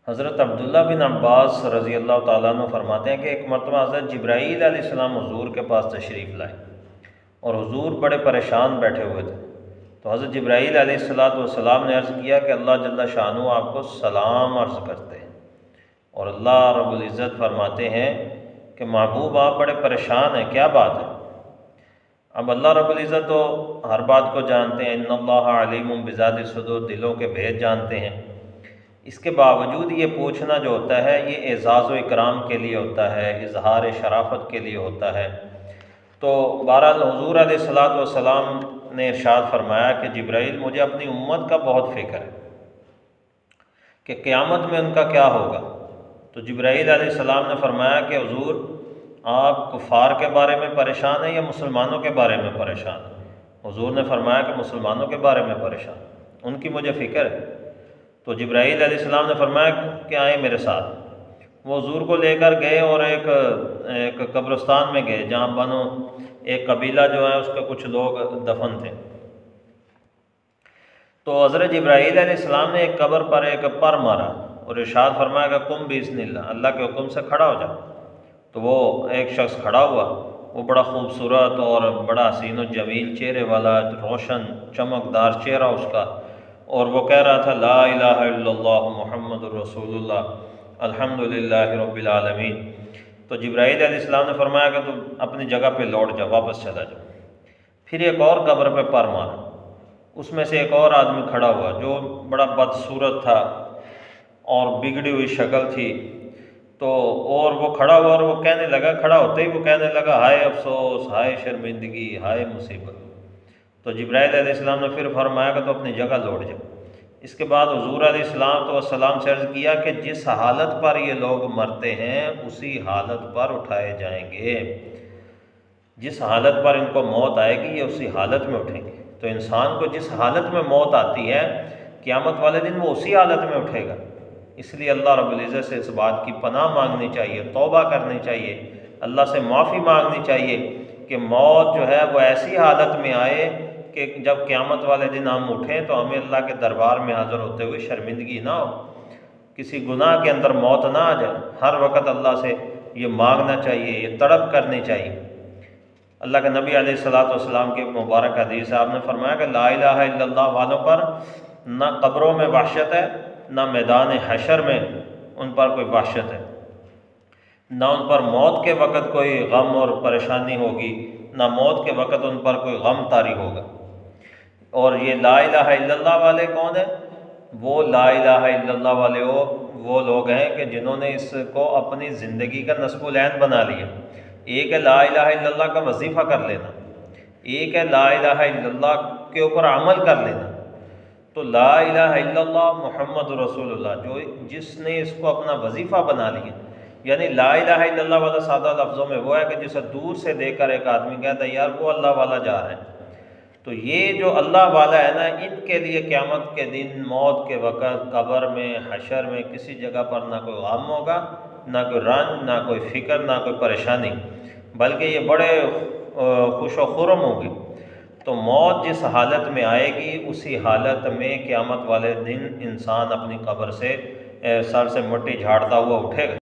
حضرت عبداللہ بن عباس رضی اللہ تعالیٰ عنہ فرماتے ہیں کہ ایک مرتبہ حضرت جبرائیل علیہ السلام حضور کے پاس تشریف لائے اور حضور بڑے پریشان بیٹھے ہوئے تھے۔ تو حضرت جبرائیل علیہ السلام نے عرض کیا کہ اللہ جل شانہ آپ کو سلام عرض کرتے ہیں، اور اللہ رب العزت فرماتے ہیں کہ محبوب آپ بڑے پریشان ہیں، کیا بات ہے؟ اب اللہ رب العزت تو ہر بات کو جانتے ہیں، ان اللہ علیم بذات الصدور، دلوں کے بھید جانتے ہیں۔ اس کے باوجود یہ پوچھنا جو ہوتا ہے یہ اعزاز و اکرام کے لیے ہوتا ہے، اظہار شرافت کے لیے ہوتا ہے۔ تو بہرحال حضور علیہ والسلام نے ارشاد فرمایا کہ جبرائیل مجھے اپنی امت کا بہت فکر ہے کہ قیامت میں ان کا کیا ہوگا۔ تو جبرائیل علیہ السلام نے فرمایا کہ حضور آپ کفار کے بارے میں پریشان ہیں یا مسلمانوں کے بارے میں پریشان ہیں؟ حضور نے فرمایا کہ مسلمانوں کے بارے میں پریشان، ان کی مجھے فکر ہے۔ تو جبرائیل علیہ السلام نے فرمایا کہ آئیں میرے ساتھ۔ وہ حضور کو لے کر گئے اور ایک قبرستان میں گئے جہاں بنو ایک قبیلہ جو ہے اس کے کچھ لوگ دفن تھے۔ تو حضرت جبرائیل علیہ السلام نے ایک قبر پر ایک پر مارا اور ارشاد فرمایا کہ قم باذن اللہ، اللہ کے حکم سے کھڑا ہو جا۔ تو وہ ایک شخص کھڑا ہوا، وہ بڑا خوبصورت اور بڑا حسین و جمیل چہرے والا، روشن چمکدار چہرہ اس کا، اور وہ کہہ رہا تھا لا الہ الا اللہ محمد الرسول اللہ الحمد للہ رب العالمین۔ تو جبرائیل علیہ السلام نے فرمایا کہ تم اپنی جگہ پہ لوٹ جا، واپس چلا جا۔ پھر ایک اور قبر پہ پر مارا، اس میں سے ایک اور آدمی کھڑا ہوا جو بڑا بدصورت تھا اور بگڑی ہوئی شکل تھی۔ تو اور وہ کھڑا ہوا اور وہ کہنے لگا، کھڑا ہوتے ہی وہ کہنے لگا ہائے افسوس، ہائے شرمندگی، ہائے مصیبت۔ تو جبرائیل علیہ السلام نے پھر فرمایا کہ تو اپنی جگہ لوٹ جا۔ اس کے بعد حضور علیہ السلام سے عرض کیا کہ جس حالت پر یہ لوگ مرتے ہیں اسی حالت پر اٹھائے جائیں گے، جس حالت پر ان کو موت آئے گی یہ اسی حالت میں اٹھیں گے۔ تو انسان کو جس حالت میں موت آتی ہے قیامت والے دن وہ اسی حالت میں اٹھے گا۔ اس لیے اللہ رب العزت سے اس بات کی پناہ مانگنی چاہیے، توبہ کرنی چاہیے، اللہ سے معافی مانگنی چاہیے کہ موت جو ہے وہ ایسی حالت میں آئے کہ جب قیامت والے دن ہم اٹھیں تو ہمیں اللہ کے دربار میں حاضر ہوتے ہوئے شرمندگی نہ ہو، کسی گناہ کے اندر موت نہ آ جائے۔ ہر وقت اللہ سے یہ مانگنا چاہیے، یہ تڑپ کرنی چاہیے۔ اللہ کے نبی علیہ والسلام کی مبارک حدیث ہے، آپ نے فرمایا کہ لا الہ الا اللہ والوں پر نہ قبروں میں وحشت ہے، نہ میدان حشر میں ان پر کوئی وحشت ہے، نہ ان پر موت کے وقت کوئی غم اور پریشانی ہوگی، نہ موت کے وقت ان پر کوئی غم طاری ہوگا۔ اور یہ لا الہ الا اللہ والے کون ہیں؟ وہ لا الہ الا اللہ والے وہ لوگ ہیں کہ جنہوں نے اس کو اپنی زندگی کا نصب العین بنا لیا۔ ایک ہے لا الہ الا اللہ کا وظیفہ کر لینا، ایک ہے لا الہ الا اللہ کے اوپر عمل کر لینا۔ تو لا الہ الا اللہ محمد رسول اللہ جس نے اس کو اپنا وظیفہ بنا لیا، یعنی لا الہ الا اللہ والا سادہ لفظوں میں وہ ہے کہ جسے دور سے دیکھ کر ایک آدمی کہتا ہے یار وہ اللہ والا جا رہا ہے۔ تو یہ جو اللہ والا ہے نا، ان کے لیے قیامت کے دن موت کے وقت قبر میں حشر میں کسی جگہ پر نہ کوئی غم ہوگا، نہ کوئی رنج، نہ کوئی فکر، نہ کوئی پریشانی، بلکہ یہ بڑے خوش و خرم ہوں گے۔ تو موت جس حالت میں آئے گی اسی حالت میں قیامت والے دن انسان اپنی قبر سے سر سے مٹی جھاڑتا ہوا اٹھے گا۔